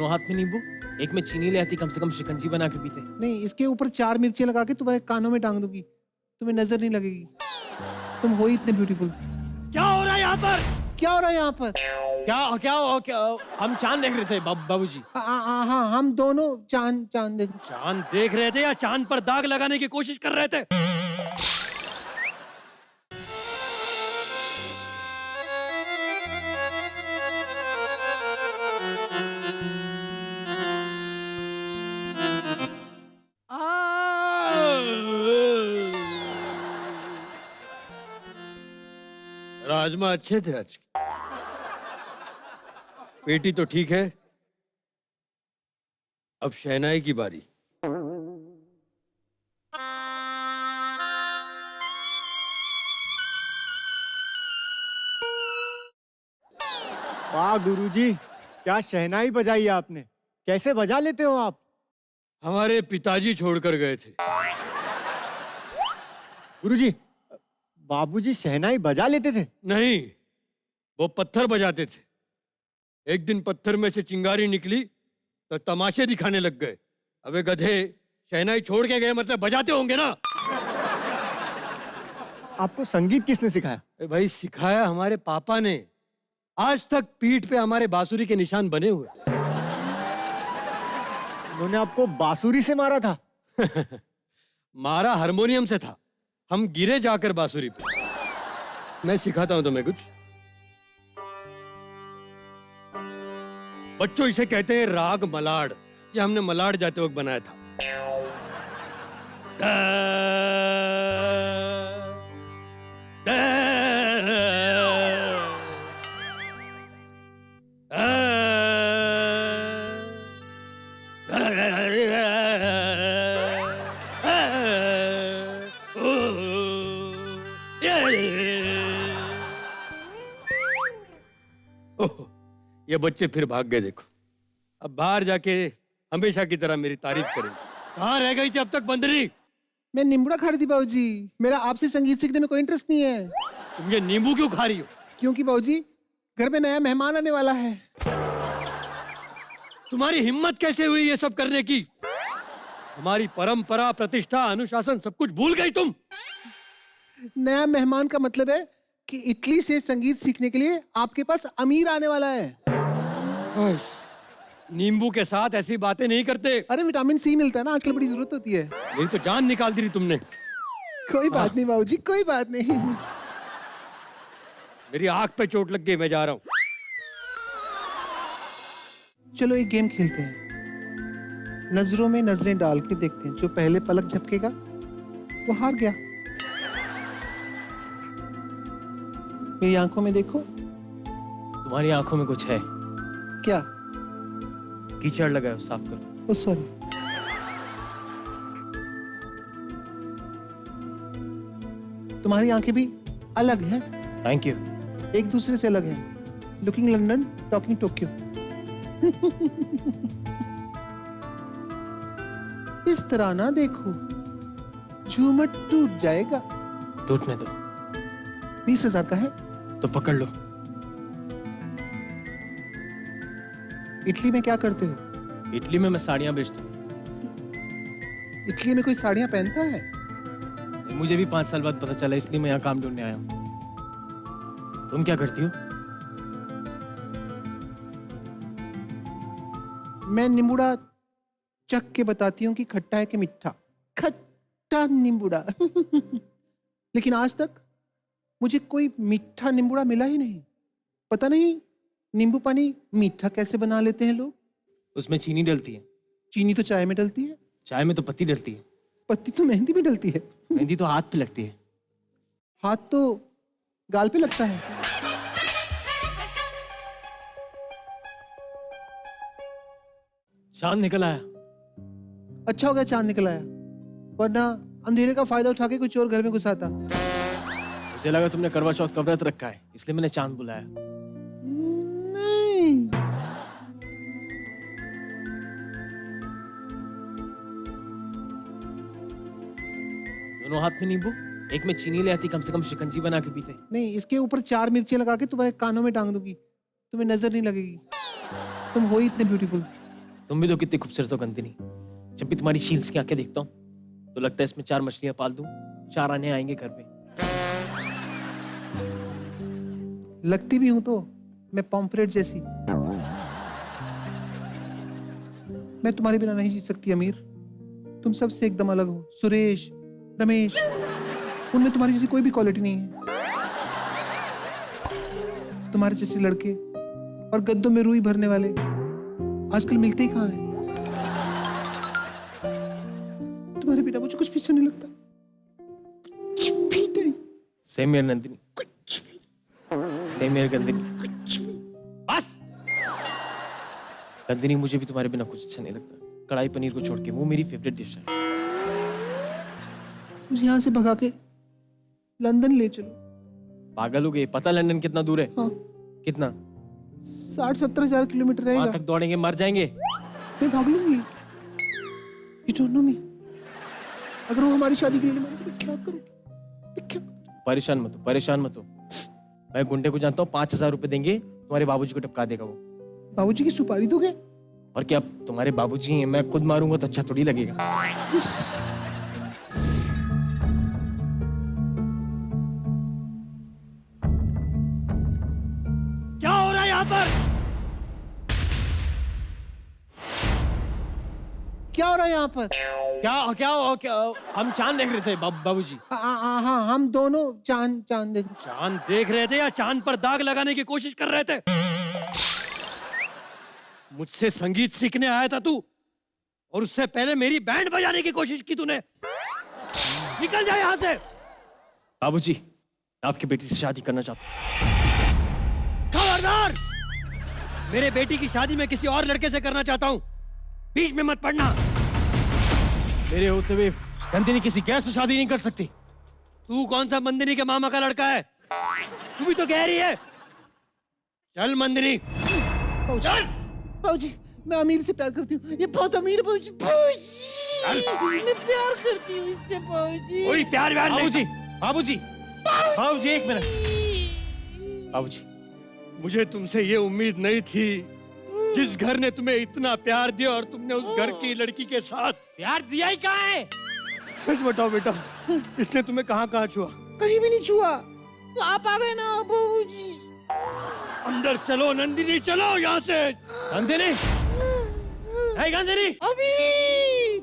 दोनों हाथ में नींबू, एक में चीनी ले आती, कम से कम शिकंजी बना के पीते। नहीं, इसके ऊपर 4 मिर्चियां लगा के तुम्हारे कानों में टांग दूंगी, तुम्हें नजर नहीं लगेगी। तुम हो ही इतने ब्यूटीफुल। क्या हो रहा है यहाँ पर? क्या हो रहा है यहाँ पर? क्या हम चांद देख रहे थे बाबूजी। हाँ, हम दोनों चांद देख। चांद देख रहे थे या चांद पर दाग लगाने की कोशिश कर रहे थे? राजमा अच्छे थे आज। पेटी तो ठीक है, अब शहनाई की बारी। वाह गुरुजी, क्या शहनाई बजाई आपने। कैसे बजा लेते हो आप? हमारे पिताजी छोड़कर गए थे। गुरुजी, बाबूजी शहनाई बजा लेते थे? नहीं, वो पत्थर बजाते थे। एक दिन पत्थर में से चिंगारी निकली तो तमाशे दिखाने लग गए। अबे गधे, शहनाई छोड़ के गए मतलब बजाते होंगे ना। आपको संगीत किसने सिखाया? भाई सिखाया हमारे पापा ने। आज तक पीठ पे हमारे बांसुरी के निशान बने हुए। उन्होंने आपको बांसुरी से मारा था? मारा हारमोनियम से था, हम गिरे जाकर बांसुरी पे। मैं सिखाता हूं तुम्हें कुछ। बच्चों, इसे कहते हैं राग मलाड़। ये हमने मलाड़ जाते वक्त बनाया था। ये बच्चे फिर भाग गए। देखो, अब बाहर जाके हमेशा की तरह मेरी तारीफ करेंगे। कहाँ रह गई थी अब तक बंदरी? मैं नींबूड़ा खा रही थी बाबूजी। मेरा आपसे संगीत सीखने में कोई इंटरेस्ट नहीं है। तुम ये नींबू क्यों खा रही हो? क्योंकि बाबूजी घर में नया मेहमान आने वाला है। तुम्हारी हिम्मत कैसे हुई ये सब करने की? हमारी परंपरा, प्रतिष्ठा, अनुशासन सब कुछ भूल गई तुम। नया मेहमान का मतलब है कि इटली से संगीत सीखने के लिए आपके पास अमीर आने वाला है। नींबू के साथ ऐसी बातें नहीं करते। अरे विटामिन सी मिलता है ना, आजकल बड़ी जरूरत होती है। मेरी तो जान निकाल दी तुमने। कोई बात नहीं बाबूजी, कोई बात नहीं। मेरी आंख पे चोट लग गई, मैं जा रहा हूँ। चलो एक गेम खेलते हैं। नजरों में नजरें डाल के देखते हैं, जो पहले पलक झपकेगा वो हार गया। मेरी आंखों में देखो। तुम्हारी आंखों में कुछ है। क्या? कीचड़ लगा है, साफ करो। ओ सॉरी। तुम्हारी आंखें भी अलग हैं। Thank you. एक दूसरे से अलग हैं। Looking London, talking Tokyo. इस तरह ना देखो, झूमर टूट जाएगा। टूटने दो। 20,000 का है तो पकड़ लो। इटली में क्या करते हो? इटली में मैं साड़ियां बेचता हूँ। इटली में कोई साड़ियां पहनता है? मुझे भी 5 साल बाद पता चला, इसलिए मैं यहाँ काम ढूंढने आया हूँ। तुम क्या करती हो? मैं नींबूड़ा चख के बताती हूँ कि खट्टा है कि मीठा। खट्टा नींबूड़ा। लेकिन आज तक मुझे कोई मीठा नींबूड़ा मिला ही नहीं। पता नहीं नींबू पानी मीठा कैसे बना लेते हैं लोग। उसमें चीनी डलती है। चीनी तो चाय में डलती है। चाय में तो पत्ती डलती है। पत्ती तो मेहंदी में डलती है। मेहंदी तो हाथ पे लगती है। हाथ तो गाल पे लगता है। चांद निकल आया। अच्छा हो गया चांद निकल आया, वरना अंधेरे का फायदा उठा के कोई चोर घर में घुसाता। मुझे लगा तुमने करवा चौथ का व्रत रखा है, इसलिए मैंने चांद बुलाया। नहीं, दोनों हाथ में नींबू, एक में चीनी ले आती, कम से कम शिकंजी बना के पीते। नहीं, इसके ऊपर 4 मिर्चियां लगा के तुम्हारे कानों में टांग दूंगी, तुम्हें नजर नहीं लगेगी। तुम हो ही इतने ब्यूटीफुल। तुम भी तो कितनी खूबसूरत हो गंदिनी। जब भी तुम्हारी शील्स की आंखें देखता हूँ तो लगता है इसमें 4 मछलियां पाल दूं, 4 आने आएंगे घर पे। लगती भी हूं तो मैं पॉम्फ्रेट जैसी। मैं तुम्हारे बिना नहीं जी सकती अमीर। तुम सबसे एकदम अलग हो। सुरेश, रमेश, उनमें तुम्हारी जैसी कोई भी क्वालिटी नहीं है। तुम्हारे जैसे लड़के और गद्दों में रुई भरने वाले आजकल मिलते ही कहाँ हैं। तुम्हारे बिना मुझे कुछ भी अच्छा नहीं लगता, कुछ भी नहीं। सेम यार नंदिनी, सेम यार गंदिनी। बस गंदिनी, मुझे भी तुम्हारे बिना कुछ अच्छा नहीं लगता। कढ़ाई पनीर को छोड़ के वो मेरी फेवरेट डिश है। मुझे यहाँ से भगा के लंदन ले चलो। पागल हो गए? पता लंदन कितना दूर है? हाँ, कितना? 60-70 हजार किलोमीटर वहां रहेगा। तक दौड़ेंगे, मर जाएंगे। मैं भाग लूंगी। You don't know me। अगर वो हमारी शादी के लिए मान तो मैं क्या करूंगी? मैं क्या करूंगी? परेशान मत हो, परेशान मत हो। मैं गुंडे को जानता हूँ, 5,000 रुपए देंगे तुम्हारे बाबूजी को टपका देगा वो। बाबूजी की सुपारी दोगे? और क्या, अब तुम्हारे बाबूजी हैं, मैं खुद मारूंगा तो अच्छा थोड़ी लगेगा। क्या हो रहा है यहाँ पर? क्या हो रहा है यहाँ पर? क्या हम चांद देख रहे थे बाबूजी। हाँ, हम दोनों चांद देख रहे। चांद देख रहे थे या चांद पर दाग लगाने की कोशिश कर रहे थे? मुझसे संगीत सीखने आया था तू, और उससे पहले मेरी बैंड बजाने की कोशिश की तूने। निकल जा यहाँ से। बाबूजी, मैं आपकी बेटी से शादी करना चाहता हूँ। खबरदार! मेरे बेटी की शादी मैं किसी और लड़के से करना चाहता हूँ, बीच में मत पड़ना। मेरे होते हुए नंदिनी किसी गैर से शादी नहीं कर सकती। तू कौन सा मंदिनी के मामा का लड़का है? तू भी तो कह रही है। चल मंदिनी, चल। बाबूजी, मैं अमीर से प्यार करती हूँ। ये बहुत अमीर है बाबूजी। बाबूजी, मैं प्यार करती हूँ इससे बाबूजी। कोई प्यार व्यार नहीं। बाबूजी, बाबूजी, बाबूजी, एक मिनट। बाबूजी, मुझे तुमसे ये उम्मीद नहीं थी। जिस घर ने तुम्हें इतना प्यार दिया और तुमने उस घर की लड़की के साथ प्यार दिया ही कहाँ है? सच बताओ बेटा, इसने तुम्हें कहाँ कहाँ छुआ? कहीं भी नहीं छुआ। तो आप आ गए ना बाबूजी। अंदर चलो नंदिनी, चलो यहाँ से। गंदिनी, हे गंदिनी, अमीर,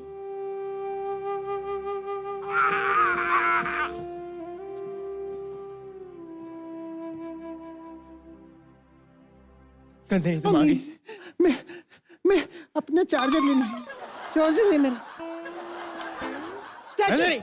गंदिनी तुम आ गई। मैं अपना चार्जर लेना है। चार्जर दे मेरा। स्टैचू। गंदिनी,